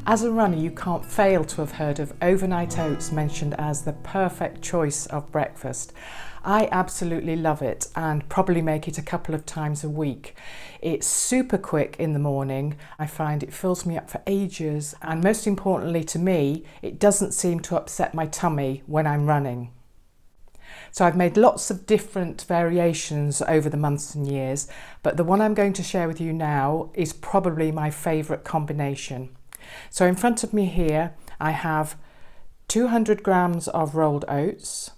As a runner, you can't fail to have heard of overnight oats mentioned as the perfect choice of breakfast. I absolutely love it and probably make it a couple of times a week. It's super quick in the morning. I find it fills me up for ages, and most importantly to me, it doesn't seem to upset my tummy when I'm running. So I've made lots of different variations over the months and years, but the one I'm going to share with you now is probably my favourite combination. So in front of me here, I have 200 grams of rolled oats,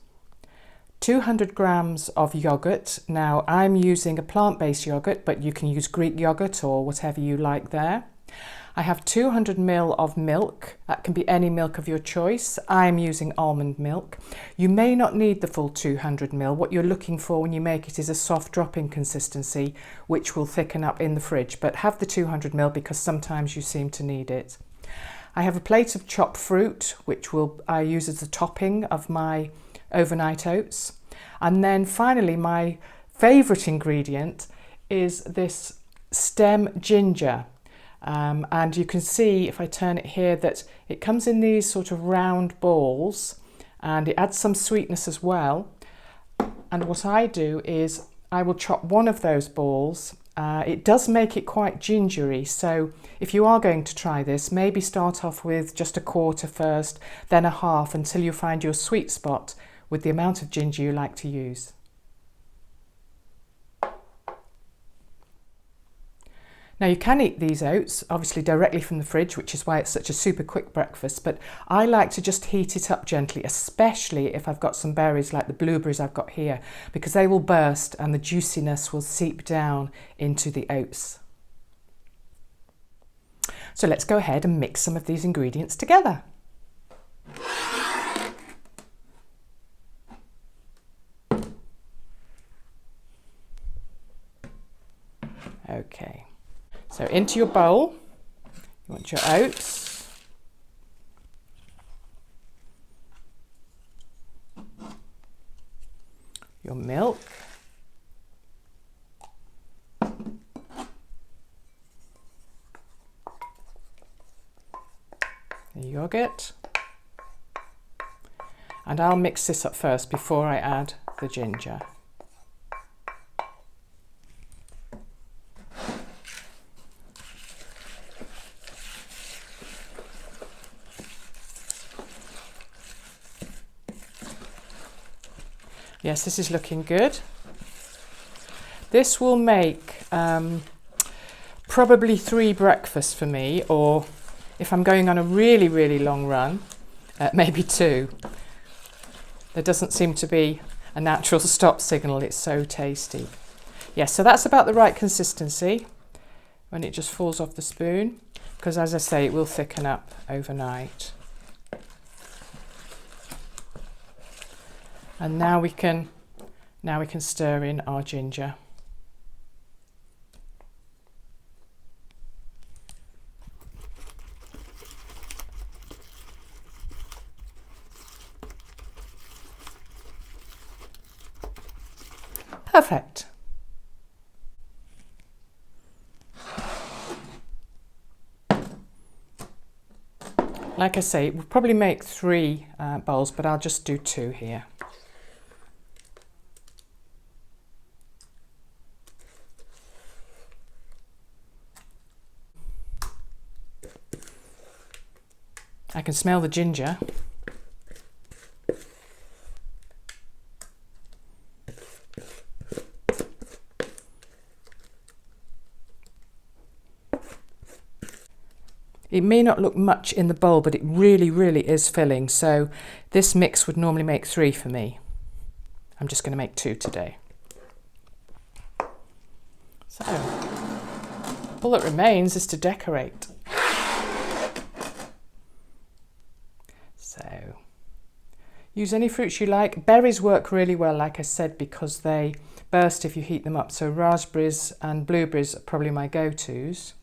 200 grams of yogurt. Now I'm using a plant-based yogurt, but you can use Greek yogurt or whatever you like there. I have 200 ml of milk. That can be any milk of your choice. I'm using almond milk. You may not need the full 200 ml. What you're looking for when you make it is a soft drop-in consistency, which will thicken up in the fridge, but have the 200 ml because sometimes you seem to need it. I have a plate of chopped fruit, which I use as a topping of my overnight oats. And then finally, my favourite ingredient is this stem ginger. And you can see, if I turn it here, that it comes in these sort of round balls, and it adds some sweetness as well. And what I do is I will chop one of those balls. It does make it quite gingery, so if you are going to try this, maybe start off with just a quarter first, then a half, until you find your sweet spot with the amount of ginger you like to use. Now you can eat these oats obviously directly from the fridge, which is why it's such a super quick breakfast, but I like to just heat it up gently, especially if I've got some berries like the blueberries I've got here, because they will burst and the juiciness will seep down into the oats. So let's go ahead and mix some of these ingredients together. Okay. So into your bowl, you want your oats, your milk, the yogurt, and I'll mix this up first before I add the ginger. Yes, this is looking good. This will make probably 3 breakfasts for me, or if I'm going on a really, really long run, maybe 2. There doesn't seem to be a natural stop signal. It's so tasty. Yes, so that's about the right consistency when it just falls off the spoon, because as I say, it will thicken up overnight. And now we can stir in our ginger. Perfect. Like I say, we'll probably make 3 bowls, but I'll just do 2 here. I can smell the ginger. It may not look much in the bowl, but it really, really is filling. So this mix would normally make 3 for me. I'm just going to make 2 today. So all that remains is to decorate. So use any fruits you like. Berries work really well, like I said, because they burst if you heat them up. So raspberries and blueberries are probably my go-tos.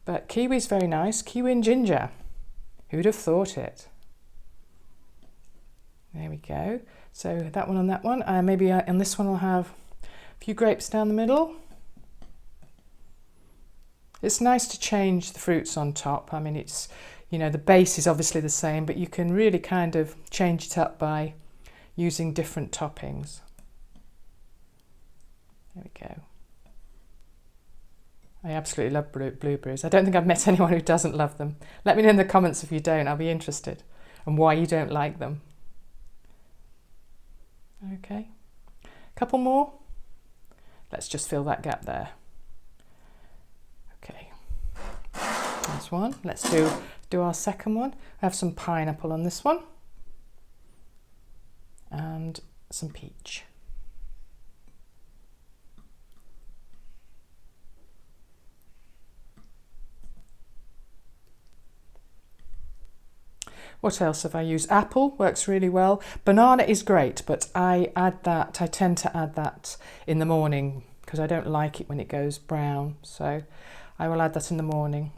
But kiwi's very nice. Kiwi and ginger. Who'd have thought it? There we go. So that one on that one. Maybe on this one I'll have a few grapes down the middle. It's nice to change the fruits on top. I mean, it's, you know, the base is obviously the same, but you can really kind of change it up by using different toppings. There we go. I absolutely love blueberries. I don't think I've met anyone who doesn't love them. Let me know in the comments if you don't, I'll be interested, and why you don't like them. Okay, a couple more. Let's just fill that gap there. Okay, that's one. Let's do our second one. I have some pineapple on this one and some peach. What else have I used? Apple works really well. Banana is great, but I tend to add that in the morning because I don't like it when it goes brown. So I will add that in the morning.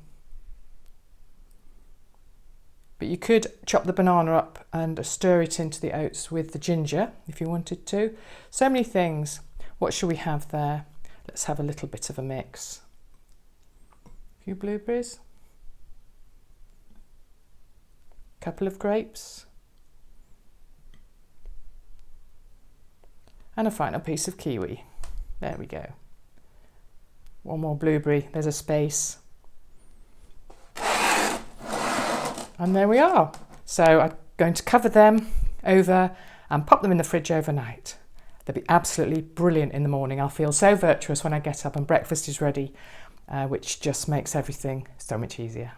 But you could chop the banana up and stir it into the oats with the ginger if you wanted to. So many things. What should we have there? Let's have a little bit of a mix. A few blueberries. Couple of grapes, and a final piece of kiwi. There we go. One more blueberry, there's a space. And there we are. So I'm going to cover them over and pop them in the fridge overnight. They'll be absolutely brilliant in the morning. I'll feel so virtuous when I get up and breakfast is ready, which just makes everything so much easier.